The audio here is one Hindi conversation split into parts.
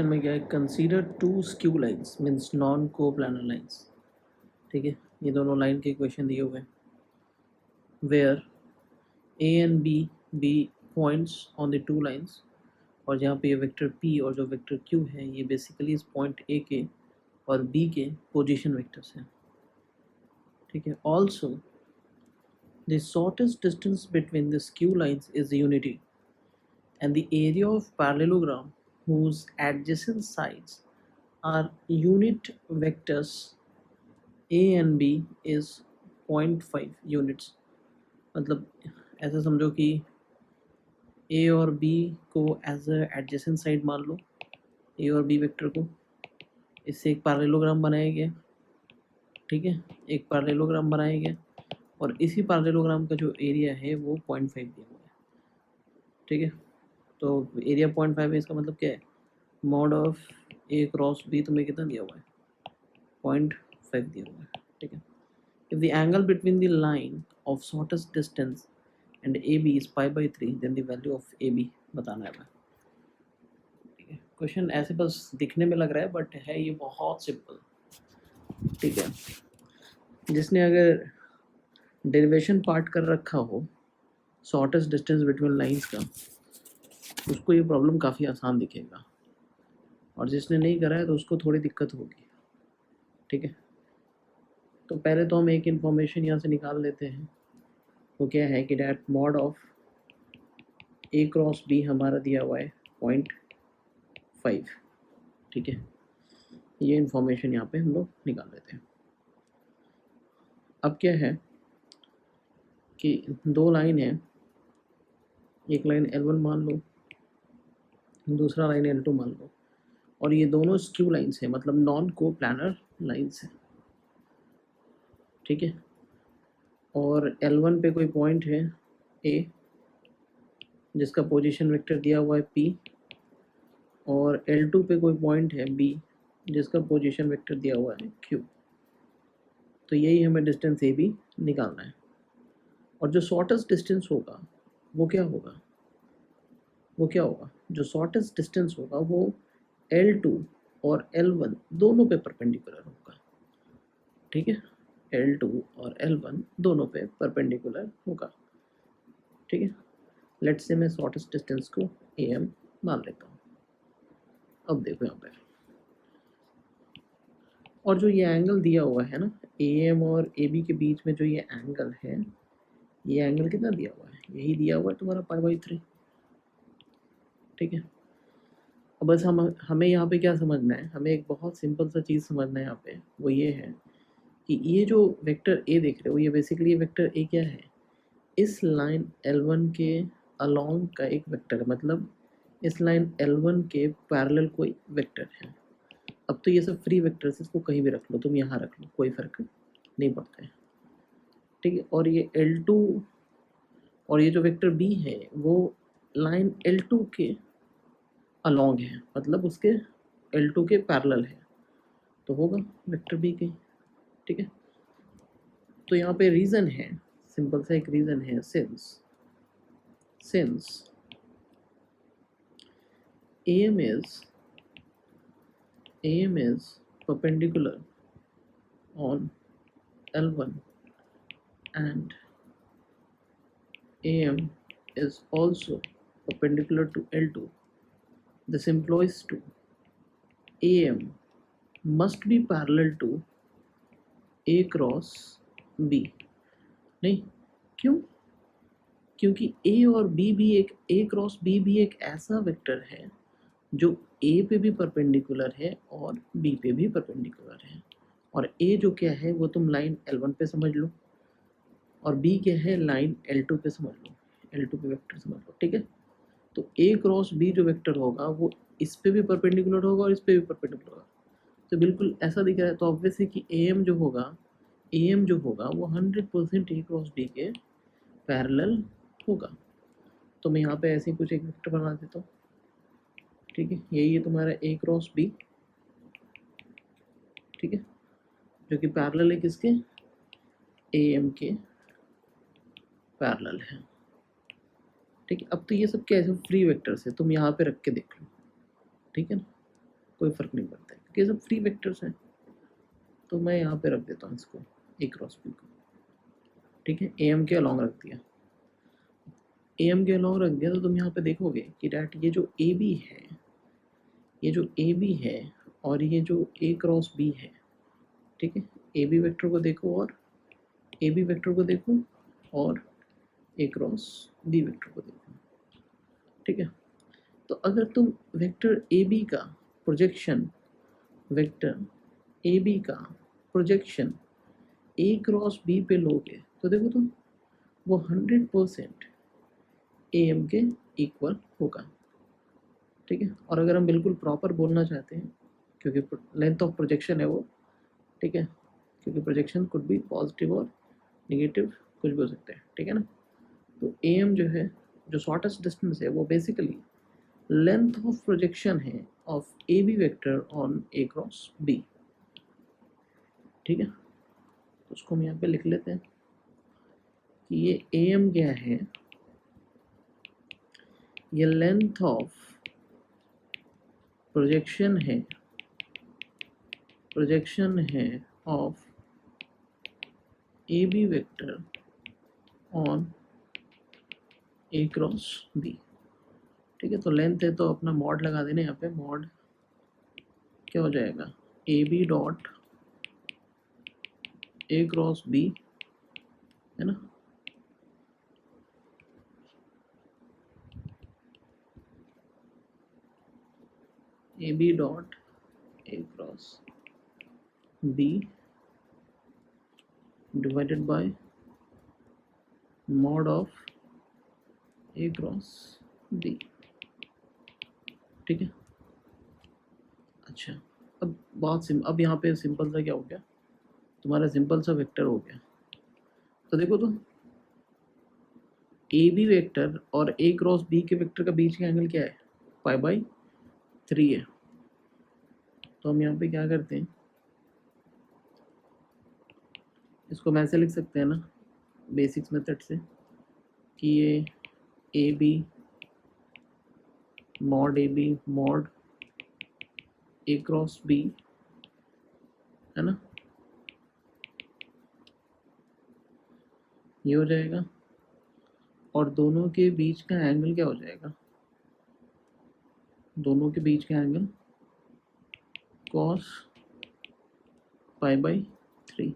क्वेश्चन में क्या है, consider two skew lines means non coplanar lines. ठीक है, ये दोनों लाइन के इक्वेशन दिए हुए हैं where A and B be points on the two lines, और जहाँ पे ये वेक्टर पी और जो वेक्टर क्यू है ये बेसिकली इस पॉइंट ए के और बी के पोजीशन वेक्टर्स हैं। ठीक है, also the shortest distance between the skew lines is unity and the area of parallelogram whose adjacent sides are unit vectors a and b is 0.5 units। मतलब ऐसा समझो कि a और b को एज अ एडजेसेंट साइड मान लो, a और b वेक्टर को, इससे एक पैरेललोग्राम बनाया गया। ठीक है, एक पैरेललोग्राम बनाया गया और इसी पैरेललोग्राम का जो एरिया है वो 0.5 दिया हुआ है। ठीक है, तो एरिया 0.5 है, इसका मतलब क्या है, mod of A cross B तुम्हें कितना दिया हुआ है, 0.5 दिया हुआ है। ठीक है, if the angle between the line of shortest distance and A B is π/3 then the value of A B बताना है। ठीक है, क्वेश्चन ऐसे बस दिखने में लग रहा है बट है ये बहुत सिंपल। ठीक है, जिसने अगर डेरिवेशन पार्ट कर रखा हो शॉर्टेस्ट डिस्टेंस बिटवीन लाइंस का, उसको ये प्रॉब्लम काफ़ी आसान दिखेगा, और जिसने नहीं करा है तो उसको थोड़ी दिक्कत होगी। ठीक है, तो पहले तो हम एक इन्फॉर्मेशन यहाँ से निकाल लेते हैं, वो क्या है कि that mod of A cross B हमारा दिया हुआ है 0.5। ठीक है, ये इन्फॉर्मेशन यहाँ पे हम लोग निकाल लेते हैं। अब क्या है कि दो लाइन है, एक लाइन L1 मान लो, दूसरा लाइन L2 मान लो, और ये दोनों स्क्यू लाइन्स है, मतलब नॉन को प्लानर लाइन्स है। ठीक है, और L1 पे कोई पॉइंट है A जिसका पोजीशन वेक्टर दिया हुआ है P, और L2 पे कोई पॉइंट है B जिसका पोजीशन वेक्टर दिया हुआ है Q। तो यही हमें डिस्टेंस ए बी निकालना है, और जो शॉर्टेस्ट डिस्टेंस होगा वो क्या होगा, जो शॉर्टेस्ट डिस्टेंस होगा वो L2 और L1 दोनों पे परपेंडिकुलर होगा। ठीक है, L2 और L1 दोनों पे परपेंडिकुलर होगा। ठीक है, लेट्स से मैं शॉर्टेस्ट डिस्टेंस को AM मान लेता हूँ। अब देखो यहाँ पे, और जो ये एंगल दिया हुआ है ना AM और AB के बीच में, जो ये एंगल है, ये एंगल कितना दिया हुआ है, यही दिया हुआ है तुम्हारा π/3। ठीक है, अब बस हमें यहाँ पे क्या समझना है, हमें एक बहुत सिंपल सा चीज़ समझना है यहाँ पे, वो ये है कि ये जो वेक्टर ए देख रहे हो, ये बेसिकली वेक्टर ए क्या है, इस लाइन L1 के अलोंग का एक वेक्टर है, मतलब इस लाइन L1 के पैरेलल कोई वेक्टर है। अब तो ये सब फ्री वेक्टर्स, इसको कहीं भी रख लो, तुम यहाँ रख लो, कोई फर्क नहीं पड़ता है। ठीक है, और ये L2 और ये जो वेक्टर B है वो लाइन L2 के अलोंग है, मतलब उसके L2 के पैरेलल है, तो होगा वेक्टर B के। ठीक है, तो यहाँ पे रीज़न है, सिंपल सा एक रीज़न है, since AM is perpendicular on L1 and AM is also perpendicular to L2, this implies to AM must be parallel to A cross B। नहीं, क्यों, क्योंकि A और B भी एक A क्रॉस B भी एक ऐसा वेक्टर है जो A पे भी परपेंडिकुलर है और B पे भी परपेंडिकुलर है, और A जो क्या है वो तुम लाइन L1 पे समझ लो, और B क्या है लाइन L2 पे समझ लो, L2 पे वेक्टर समझ लो। ठीक है, तो A क्रॉस B जो वेक्टर होगा वो इस पे भी परपेंडिकुलर होगा और इस पे भी परपेंडिकुलर होगा, तो बिल्कुल ऐसा दिख रहा है, तो ऑब्वियस है कि AM जो होगा वो 100% A क्रॉस B के पैरेलल होगा। तो मैं यहाँ पे ऐसे कुछ एक वेक्टर बना देता हूँ। ठीक है, यही है तुम्हारा A क्रॉस B। ठीक है, जो कि पैरेलल है किसके, AM के पैरेलल है। ठीक है, अब तो ये सब क्या है, सब फ्री वेक्टर्स है, तुम यहाँ पे रख के देख लो। ठीक है ना, कोई फ़र्क नहीं पड़ता है क्योंकि सब फ्री वेक्टर्स हैं। तो मैं यहाँ पे रख देता हूँ इसको ए क्रॉस बी को, ठीक है, एम के अलॉन्ग रख दिया। एम के अलॉन्ग रख दिया तो तुम यहाँ पे देखोगे कि डैट ये जो ए बी है, ये जो ए बी है और ये जो ए क्रॉस बी है, ठीक है, ए बी वेक्टर को देखो और ए बी वेक्टर को देखो और ए क्रॉस बी वेक्टर को देखो, ठीक है। तो अगर तुम वेक्टर ए बी का प्रोजेक्शन, वेक्टर ए बी का प्रोजेक्शन ए क्रॉस बी पे लोगे तो देखो तुम वो 100% ए एम के इक्वल होगा, ठीक है। और अगर हम बिल्कुल प्रॉपर बोलना चाहते हैं, क्योंकि लेंथ ऑफ प्रोजेक्शन है वो, ठीक है, क्योंकि प्रोजेक्शन कुड बी पॉजिटिव और नेगेटिव कुछ भी हो सकता है, ठीक है ना। तो ए एम जो है, जो शॉर्टेस्ट डिस्टेंस है, वो बेसिकली लेंथ ऑफ प्रोजेक्शन है of A B vector on A cross B, ठीक है। तो उसको हम यहाँ पे लिख लेते हैं कि ये ए एम क्या है, ये लेंथ ऑफ प्रोजेक्शन है of A B vector on A cross B, ठीक है। तो लेंथ है तो अपना मॉड लगा देना यहाँ पे, मॉड क्या हो जाएगा, A B dot A cross B, है ना, A B dot A cross B divided by mod of A cross B, ठीक है। अच्छा, अब यहाँ पे सिंपल सा क्या हो गया, तुम्हारा सिंपल सा वेक्टर हो गया। तो देखो तो ए बी वेक्टर और ए क्रॉस बी के वेक्टर का बीच का एंगल क्या है, π/3 है। तो हम यहाँ पे क्या करते हैं, इसको मैं ऐसे लिख सकते हैं ना बेसिक्स मेथड से कि ये A B mod A cross B, है ना, ये हो जाएगा। और दोनों के बीच का एंगल क्या हो जाएगा, दोनों के बीच का एंगल cos π/3।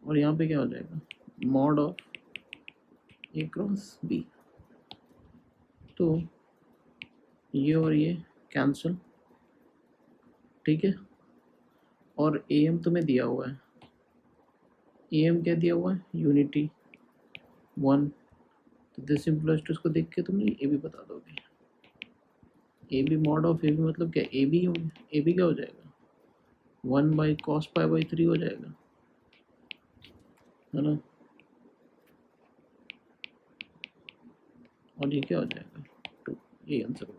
और यहाँ पे क्या हो जाएगा, mod of A cross B. तो ये और ये कैंसिल, ठीक है। और ए एम तुम्हें दिया हुआ है, ए एम क्या दिया हुआ है, यूनिटी 1। तो दिस इम्प्लाइज टू, इसको देख के तुम ए बी बता दोगे, A B mod of A B मतलब क्या, ए बी हो गया, ए बी क्या हो जाएगा 1/cos π/3 हो जाएगा, है ना। और ये क्या हो जाएगा 2, ये आंसर हो